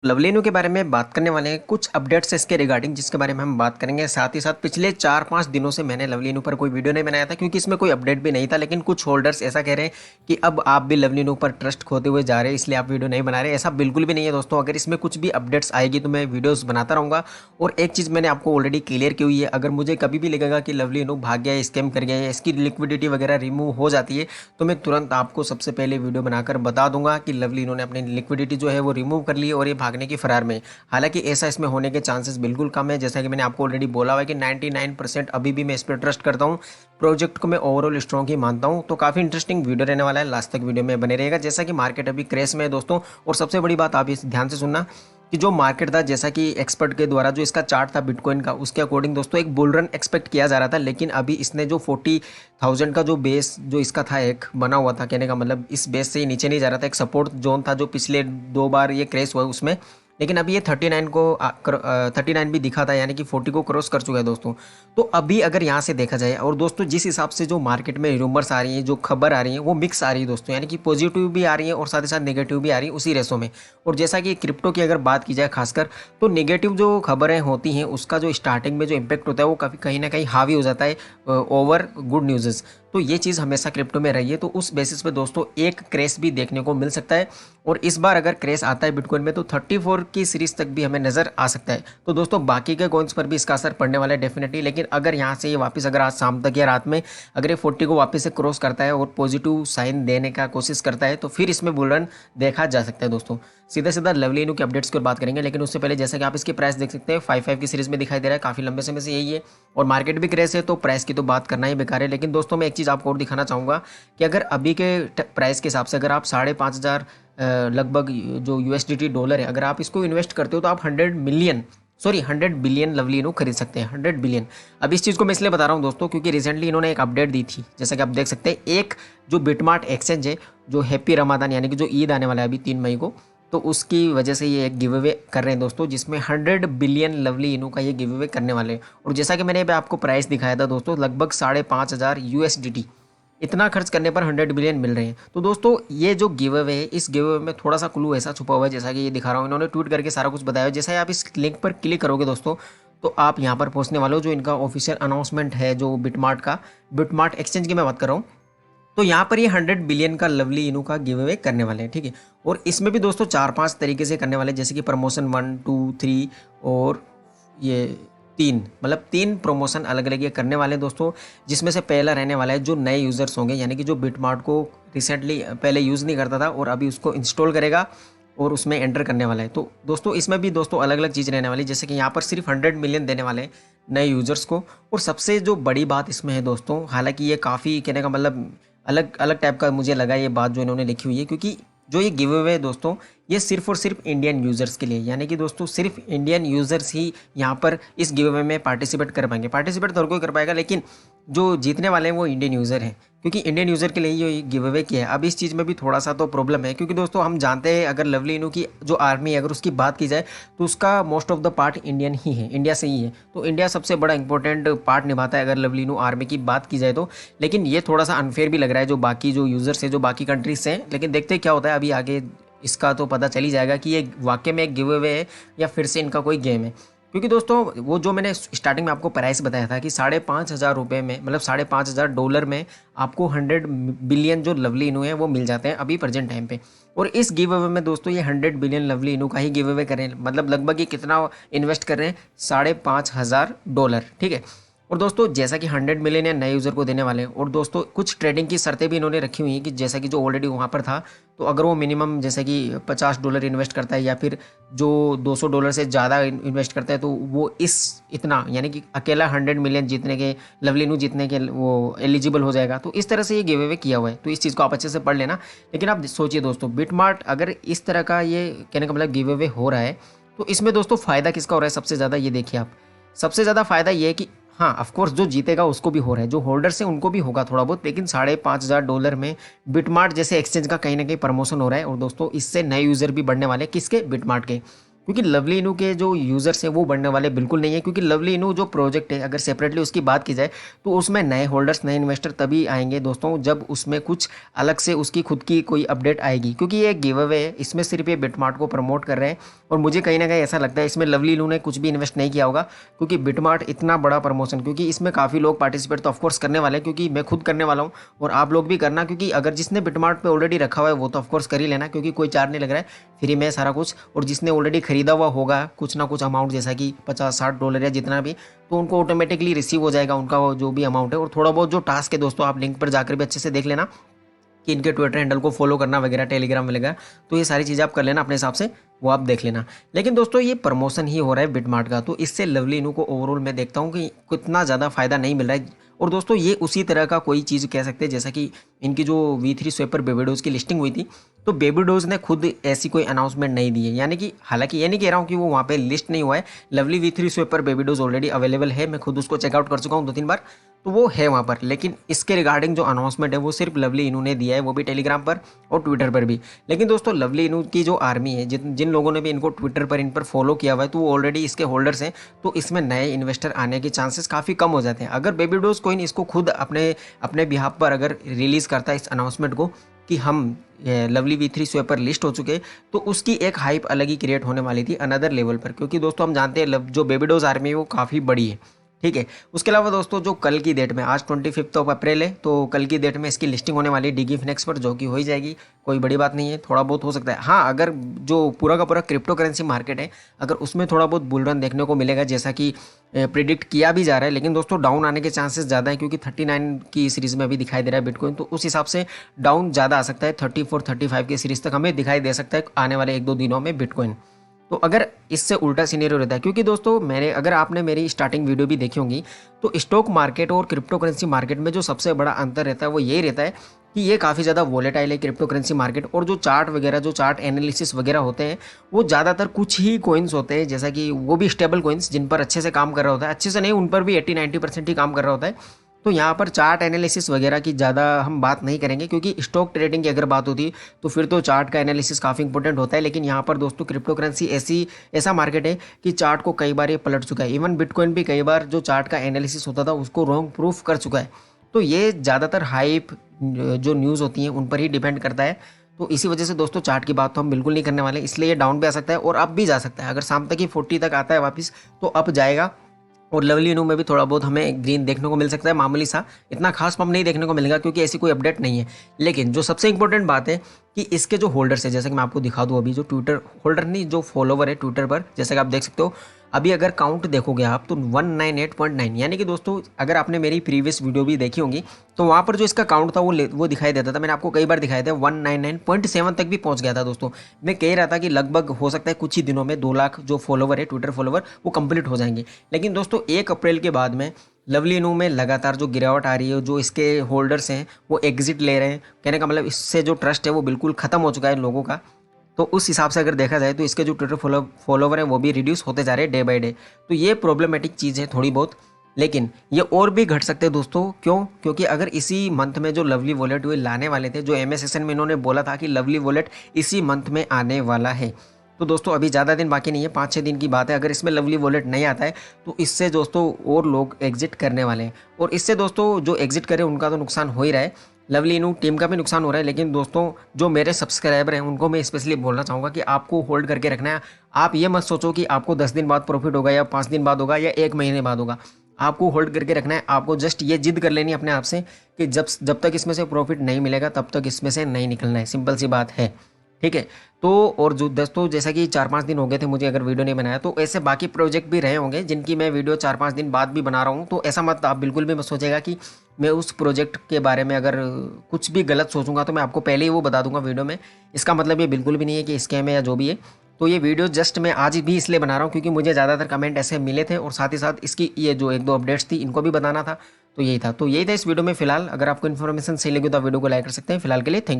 लवलिनू के बारे में बात करने वाले हैं, कुछ अपडेट्स इसके रिगार्डिंग जिसके बारे में हम बात करेंगे। साथ ही साथ पिछले 4-5 दिनों से मैंने लवलिनू पर कोई वीडियो नहीं बनाया था क्योंकि इसमें कोई अपडेट भी नहीं था, लेकिन कुछ होल्डर्स ऐसा कह रहे हैं कि अब आप भी लवलिनू पर ट्रस्ट खोते हुए जा रहे हैं, इसलिए आप वीडियो नहीं बना रहे। ऐसा बिल्कुल भी नहीं है दोस्तों। अगर इसमें कुछ भी अपडेट्स आएगी तो मैं वीडियोज़ बनाता रहूँगा। और एक चीज़ मैंने आपको ऑलरेडी क्लियर की हुई है, अगर मुझे कभी भी लगेगा कि लवलिनू भाग गया, स्कैम कर गया या इसकी लिक्विडिटी वगैरह रिमूव हो जाती है तो मैं तुरंत आपको सबसे पहले वीडियो बनाकर बता दूंगा कि लवलिनू ने अपनी लिक्विडिटी जो है वो रिमूव कर ली है और ये भागने की फरार में। हालांकि ऐसा इसमें होने के चांसेस बिल्कुल कम है, जैसा कि मैंने आपको ऑलरेडी बोला हुआ है कि 99% अभी भी मैं इस पर ट्रस्ट करता हूँ। प्रोजेक्ट को मैं ओवरऑल स्ट्रॉन्ग ही मानता हूँ। तो काफ़ी इंटरेस्टिंग वीडियो रहने वाला है, लास्ट तक वीडियो में बने रहेगा। जैसा कि मार्केट अभी क्रेश में है दोस्तों, और सबसे बड़ी बात आप इस ध्यान से सुनना कि जो मार्केट था, जैसा कि एक्सपर्ट के द्वारा जो इसका चार्ट था बिटकॉइन का, उसके अकॉर्डिंग दोस्तों एक बुल रन एक्सपेक्ट किया जा रहा था। लेकिन अभी इसने जो 40,000 का जो बेस जो इसका था एक बना हुआ था, कहने का मतलब इस बेस से ही नीचे नहीं जा रहा था। एक सपोर्ट जोन था जो पिछले 2 बार ये क्रेश हुआ उसमें, लेकिन अभी ये 39 भी दिखा था, यानी कि 40 को क्रॉस कर चुका है दोस्तों। तो अभी अगर यहाँ से देखा जाए, और दोस्तों जिस हिसाब से जो मार्केट में रूमर्स आ रही हैं, जो खबर आ रही है, वो मिक्स आ रही है दोस्तों, यानी कि पॉजिटिव भी आ रही है और साथ ही साथ नेगेटिव भी आ रही है उसी रेसो में। और जैसा कि क्रिप्टो की अगर बात की जाए खासकर, तो नेगेटिव जो खबरें होती हैं उसका जो स्टार्टिंग में जो इम्पैक्ट होता है वो काफ़ी कहीं ना कहीं हावी हो जाता है ओवर गुड न्यूज़। तो ये चीज़ हमेशा क्रिप्टो में रही है। तो उस बेसिस पे दोस्तों एक क्रैश भी देखने को मिल सकता है, और इस बार अगर क्रैश आता है बिटकॉइन में तो 34 की सीरीज तक भी हमें नज़र आ सकता है। तो दोस्तों बाकी के कॉइन्स पर भी इसका असर पड़ने वाला है डेफिनेटली। लेकिन अगर यहाँ से ये वापस अगर आज शाम तक या रात में अगर ये 40 को वापस से क्रॉस करता है और पॉजिटिव साइन देने का कोशिश करता है तो फिर इसमें बुल रन देखा जा सकता है दोस्तों। सीधा सीधा लवलिनू के अपडेट्स की ओर बात करेंगे, लेकिन उससे पहले जैसा कि आप इसकी प्राइस देख सकते हैं 5-5 की सीरीज में दिखाई दे रहा है, काफ़ी लंबे समय से यही है। और मार्केट भी क्रेश है तो प्राइस की तो बात करना ही बेकार है। लेकिन दोस्तों मैं एक चीज़ आपको और दिखाना चाहूँगा कि अगर अभी के प्राइस के हिसाब से अगर आप 5,500 लगभग जो यूएसडीटी डॉलर है, अगर आप इसको इन्वेस्ट करते हो तो आप 100 बिलियन लवलिनू खरीद सकते हैं। 100 बिलियन। अब इस चीज़ को मैं इसलिए बता रहा हूँ दोस्तों क्योंकि रिसेंटली इन्होंने एक अपडेट दी थी, जैसा कि आप देख सकते हैं। एक जो बिटमार्ट एक्सचेंज है, जो हैप्पी रमादान यानी कि जो ईद आने वाला है अभी 3 मई को, तो उसकी वजह से ये एक गिव अवे कर रहे हैं दोस्तों, जिसमें 100 बिलियन लवली इनू का ये गिव अवे करने वाले हैं। और जैसा कि मैंने आपको प्राइस दिखाया था दोस्तों, लगभग 5,500 यूएसडीटी, इतना खर्च करने पर 100 बिलियन मिल रहे हैं। तो दोस्तों ये जो गिव अवे है, इस गिव अवे में थोड़ा सा क्लू ऐसा छुपा हुआ है, जैसा कि ये दिखा रहा हूँ, इन्होंने ट्वीट करके सारा कुछ बताया। जैसा ही आप इस लिंक पर क्लिक करोगे दोस्तों तो आप यहाँ पर पहुँचने वाले हो, जो इनका ऑफिशियल अनाउंसमेंट है जो बिटमार्ट का, बिटमार्ट एक्सचेंज की मैं बात कर रहा हूँ। तो यहाँ पर ये 100 बिलियन का लवली इनू का गिव अवे करने वाले हैं, ठीक है। और इसमें भी दोस्तों 4-5 तरीके से करने वाले हैं, जैसे कि प्रमोशन 1, 2, 3 और ये 3, मतलब 3 प्रमोशन अलग अलग ये करने वाले हैं दोस्तों। जिसमें से पहला रहने वाला है जो नए यूज़र्स होंगे, यानी कि जो बिटमार्ट को रिसेंटली पहले यूज़ नहीं करता था और अभी उसको इंस्टॉल करेगा और उसमें एंटर करने वाला है। तो दोस्तों इसमें भी दोस्तों अलग अलग चीज़ रहने वाली है, जैसे कि यहाँ पर सिर्फ 100 मिलियन देने वाले हैं नए यूज़र्स को। और सबसे जो बड़ी बात इसमें है दोस्तों, हालांकि ये काफ़ी कहने का मतलब अलग अलग टाइप का मुझे लगा ये बात जो इन्होंने लिखी हुई है, क्योंकि जो ये गिव अवे है दोस्तों, ये सिर्फ और सिर्फ इंडियन यूज़र्स के लिए, यानी कि दोस्तों सिर्फ इंडियन यूज़र्स ही यहाँ पर इस गिव अवे में पार्टिसिपेट कर पाएंगे। पार्टिसिपेट तो हर कोई कर पाएगा, लेकिन जो जीतने वाले हैं वो इंडियन यूज़र हैं, क्योंकि इंडियन यूज़र के लिए ये गिव अवे किया है। अब इस चीज़ में भी थोड़ा सा तो प्रॉब्लम है, क्योंकि दोस्तों हम जानते हैं अगर लवली इनू की जो आर्मी है अगर उसकी बात की जाए तो उसका most of the part Indian ही है, इंडिया से ही है। तो इंडिया सबसे बड़ा इंपॉर्टेंट पार्ट निभाता है अगर लवली इनू आर्मी की बात की जाए तो। लेकिन ये थोड़ा सा अनफेयर भी लग रहा है जो बाकी जो यूज़र्स है जो बाकी कंट्रीज से हैं। लेकिन देखते हैं क्या होता है, अभी आगे इसका तो पता चल ही जाएगा कि ये वाकई में एक गिव अवे है या फिर से इनका कोई गेम है। क्योंकि दोस्तों वो जो मैंने स्टार्टिंग में आपको प्राइस बताया था कि 5,500 रुपये में, मतलब $5,500 में आपको 100 बिलियन जो लवली इनू है वो मिल जाते हैं अभी प्रेजेंट टाइम पे। और इस गिव अवे में दोस्तों ये 100 बिलियन लवली इनू का ही गिव अवे करें, मतलब लगभग ये कितना इन्वेस्ट कर रहे हैं, $5,500, ठीक है। और दोस्तों जैसा कि 100 मिलियन या नए यूज़र को देने वाले हैं, और दोस्तों कुछ ट्रेडिंग की शर्तें भी इन्होंने रखी हुई हैं कि जैसा कि जो ऑलरेडी वहाँ पर था, तो अगर वो मिनिमम जैसे कि $50 इन्वेस्ट करता है या फिर जो $200 से ज़्यादा इन्वेस्ट करता है तो वो इतना यानी कि अकेला 100 मिलियन जीतने के, लवली इनू जीतने के वो एलिजिबल हो जाएगा। तो इस तरह से ये गिव अवे किया हुआ है, तो इस चीज़ को आप अच्छे से पढ़ लेना। लेकिन आप सोचिए दोस्तों, बिटमार्ट अगर इस तरह का ये कहने का मतलब गिव अवे हो रहा है तो इसमें दोस्तों फ़ायदा किसका हो रहा है सबसे ज़्यादा, ये देखिए आप। सबसे ज़्यादा फ़ायदा ये है कि हाँ ऑफकोर्स जो जीतेगा उसको भी हो रहा है, जो होल्डर्स हैं उनको भी होगा थोड़ा बहुत, लेकिन $5,500 में बिटमार्ट जैसे एक्सचेंज का कहीं ना कहीं प्रमोशन हो रहा है। और दोस्तों इससे नए यूज़र भी बढ़ने वाले हैं, किसके, बिटमार्ट के। क्योंकि लवली इनू के जो यूज़र्स हैं वो बढ़ने वाले बिल्कुल नहीं है, क्योंकि लवली इनू जो प्रोजेक्ट है अगर सेपरेटली उसकी बात की जाए तो उसमें नए होल्डर्स नए इन्वेस्टर तभी आएंगे दोस्तों जब उसमें कुछ अलग से उसकी खुद की कोई अपडेट आएगी, क्योंकि ये एक गिव अवे है, इसमें सिर्फ ये बिटमार्ट को प्रमोट कर रहे हैं। और मुझे कहीं ना कहीं ऐसा लगता है इसमें लवली इनू ने कुछ भी इन्वेस्ट नहीं किया होगा, क्योंकि बिटमार्ट इतना बड़ा प्रमोशन, क्योंकि इसमें काफ़ी लोग पार्टिसिपेट तो ऑफकोर्स करने वाले हैं, क्योंकि मैं खुद करने वाला हूँ और आप लोग भी करना, क्योंकि अगर जिसने बिटमार्ट पे ऑलरेडी रखा हुआ है वो तो ऑफकोर्स कर ही लेना, क्योंकि कोई चार्ज नहीं लग रहा है, फ्री में सारा कुछ। और जिसने ऑलरेडी खरीदा हुआ होगा कुछ ना कुछ अमाउंट, जैसा कि 50-60 डॉलर या जितना भी, तो उनको ऑटोमेटिकली रिसीव हो जाएगा उनका वो जो भी अमाउंट है। और थोड़ा बहुत जो टास्क है दोस्तों, आप लिंक पर जाकर भी अच्छे से देख लेना कि इनके ट्विटर हैंडल को फॉलो करना वगैरह, टेलीग्राम वगैरह, तो ये सारी चीज़ें आप कर लेना अपने हिसाब से, वो आप देख लेना। लेकिन दोस्तों ये प्रमोशन ही हो रहा है बिटमार्ट का, तो इससे लवली इनू को ओवरऑल मैं देखता हूँ कि कितना ज़्यादा फायदा नहीं मिल रहा है। और दोस्तों ये उसी तरह का कोई चीज़ कह सकते हैं जैसा कि इनकी जो V3 स्वेपर बेबीडोज की लिस्टिंग हुई थी, तो बेबीडोज ने खुद ऐसी कोई अनाउंसमेंट नहीं दी है, यानी कि हालांकि ये नहीं कह रहा हूँ कि वो वहाँ पे लिस्ट नहीं हुआ है, लवली V3 स्वेपर बेबीडोज ऑलरेडी अवेलेबल है, मैं खुद उसको चेकआउट कर चुका हूँ 2-3 बार, तो वो है वहाँ पर। लेकिन इसके रिगार्डिंग जो अनाउंसमेंट है वो सिर्फ लवली इनू ने दिया है, वो भी टेलीग्राम पर और ट्विटर पर भी। लेकिन दोस्तों लवली इनू की जो आर्मी है, जिन जिन लोगों ने भी इनको ट्विटर पर इन पर फॉलो किया हुआ है, तो वो ऑलरेडी इसके होल्डर्स हैं, तो इसमें नए इन्वेस्टर आने के चांसेस काफ़ी कम हो जाते हैं। अगर बेबीडोज कोइन इसको खुद अपने अपने बिहाफ पर अगर रिलीज़ करता है इस अनाउंसमेंट को कि हम लवली V3 स्वेपर लिस्ट हो चुके, तो उसकी एक हाइप अलग ही क्रिएट होने वाली थी अनदर लेवल पर, क्योंकि दोस्तों हम जानते हैं जो बेबीडोज आर्मी है वो काफ़ी बड़ी है, ठीक है। उसके अलावा दोस्तों जो कल की डेट में, आज 25 अप्रैल है, तो कल की डेट में इसकी लिस्टिंग होने वाली है डिगीफिनेक्स पर, जो कि हो ही जाएगी, कोई बड़ी बात नहीं है, थोड़ा बहुत हो सकता है। हाँ, अगर जो पूरा का पूरा क्रिप्टो करेंसी मार्केट है अगर उसमें थोड़ा बहुत बुल रन देखने को मिलेगा जैसा कि प्रिडिक्ट किया भी जा रहा है, लेकिन दोस्तों डाउन आने के चांसेस ज़्यादा है, क्योंकि 39 की सीरीज़ में अभी दिखाई दे रहा है बिटकॉइन, तो उस हिसाब से डाउन ज़्यादा आ सकता है, 34-35 की सीरीज़ तक हमें दिखाई दे सकता है आने वाले 1-2 दिनों में बिटकॉइन। तो अगर इससे उल्टा सिनेरियो रहता है, क्योंकि दोस्तों अगर आपने मेरी स्टार्टिंग वीडियो भी देखी होंगी, तो स्टॉक मार्केट और क्रिप्टो करेंसी मार्केट में जो सबसे बड़ा अंतर रहता है वो यही रहता है कि ये काफ़ी ज़्यादा वोलेटाइल है क्रिप्टो करेंसी मार्केट, और जो चार्ट वगैरह, जो चार्ट एनालिसिस वगैरह होते हैं, वो ज़्यादातर कुछ ही कॉइन्स होते हैं, जैसा कि वो भी स्टेबल कॉइन्स जिन पर अच्छे से काम कर रहा होता है, अच्छे से नहीं, उन पर भी 80-90% ही काम कर रहा होता है। तो यहाँ पर चार्ट एनालिसिस वगैरह की ज़्यादा हम बात नहीं करेंगे, क्योंकि स्टॉक ट्रेडिंग की अगर बात होती तो फिर तो चार्ट का एनालिसिस काफ़ी इंपॉर्टेंट होता है। लेकिन यहाँ पर दोस्तों क्रिप्टो करेंसी ऐसा मार्केट है कि चार्ट को कई बार ये पलट चुका है, इवन बिटकॉइन भी कई बार जो चार्ट का एनालिसिस होता था उसको रॉन्ग प्रूफ कर चुका है। तो ये ज़्यादातर हाइप जो न्यूज़ होती हैं उन पर ही डिपेंड करता है। तो इसी वजह से दोस्तों चार्ट की बात तो हम बिल्कुल नहीं करने वाले, इसलिए ये डाउन भी आ सकता है और अप भी जा सकता है। अगर शाम तक ही 40 तक आता है वापस तो अप जाएगा, और लवली इनू में भी थोड़ा बहुत हमें ग्रीन देखने को मिल सकता है, मामूली सा, इतना खास पंप नहीं देखने को मिलेगा क्योंकि ऐसी कोई अपडेट नहीं है। लेकिन जो सबसे इंपॉर्टेंट बात है कि इसके जो होल्डर्स है, जैसे कि मैं आपको दिखा दूँ, अभी जो ट्विटर होल्डर नहीं, जो फॉलोवर है ट्विटर पर, जैसे कि आप देख सकते हो, अभी अगर काउंट देखोगे आप तो 198.9, यानी कि दोस्तों अगर आपने मेरी प्रीवियस वीडियो भी देखी होंगी तो वहाँ पर जो इसका काउंट था वो दिखाई देता था, मैंने आपको कई बार दिखाया था, 199.7 तक भी पहुँच गया था दोस्तों। मैं कह रहा था कि लगभग हो सकता है कुछ ही दिनों में 2 लाख जो फॉलोवर है, ट्विटर फॉलोवर, वो कंप्लीट हो जाएंगे। लेकिन दोस्तों 1 अप्रैल के बाद में लवली इनू में लगातार जो गिरावट आ रही है, जो इसके होल्डर्स हैं वो एग्जिट ले रहे हैं, कहने का मतलब इससे जो ट्रस्ट है वो बिल्कुल ख़त्म हो चुका है लोगों का। तो उस हिसाब से अगर देखा जाए तो इसके जो ट्विटर फॉलोवर हैं वो भी रिड्यूस होते जा रहे हैं डे बाय डे। तो ये प्रॉब्लमेटिक चीज़ है थोड़ी बहुत, लेकिन ये और भी घट सकते हैं दोस्तों। क्यों? क्योंकि अगर इसी मंथ में जो लवली वॉलेट वो लाने वाले थे, जो एमए सेशन में इन्होंने बोला था कि लवली वॉलेट इसी मंथ में आने वाला है, तो दोस्तों अभी ज़्यादा दिन बाकी नहीं है, 5-6 दिन की बात है। अगर इसमें लवली वॉलेट नहीं आता है तो इससे दोस्तों और लोग एग्जिट करने वाले हैं, और इससे दोस्तों जो एग्जिट करें उनका तो नुकसान हो ही रहा है, लवली इनू टीम का भी नुकसान हो रहा है। लेकिन दोस्तों जो मेरे सब्सक्राइबर हैं उनको मैं स्पेशली बोलना चाहूँगा कि आपको होल्ड करके रखना है। आप ये मत सोचो कि आपको 10 दिन बाद प्रॉफिट होगा या 5 दिन बाद होगा या 1 महीने बाद होगा, आपको होल्ड करके रखना है। आपको जस्ट ये जिद कर लेनी है अपने आप से कि जब तक इसमें से प्रॉफिट नहीं मिलेगा तब तक इसमें से नहीं निकलना है, सिंपल सी बात है, ठीक है। तो और जो दोस्तों जैसा कि 4-5 दिन हो गए थे मुझे अगर वीडियो नहीं बनाया, तो ऐसे बाकी प्रोजेक्ट भी रहे होंगे जिनकी मैं वीडियो 4-5 दिन बाद भी बना रहा हूँ। तो ऐसा मत आप बिल्कुल भी मत सोचेगा कि मैं उस प्रोजेक्ट के बारे में अगर कुछ भी गलत सोचूंगा तो मैं आपको पहले ही वो बता दूंगा वीडियो में। इसका मतलब ये बिल्कुल भी नहीं है कि स्कैम है या जो भी है। तो ये वीडियो जस्ट मैं आज भी इसलिए बना रहा हूँ क्योंकि मुझे ज़्यादातर कमेंट ऐसे मिले थे, और साथ ही साथ इसकी ये जो 1-2 अपडेट्स थी इनको भी बताना था। तो यही था इस वीडियो में। फिलहाल अगर आपको इन्फॉर्मेशन सही लगी तो आप वीडियो को लाइक कर सकते हैं। फिलहाल के लिए थैंक यू।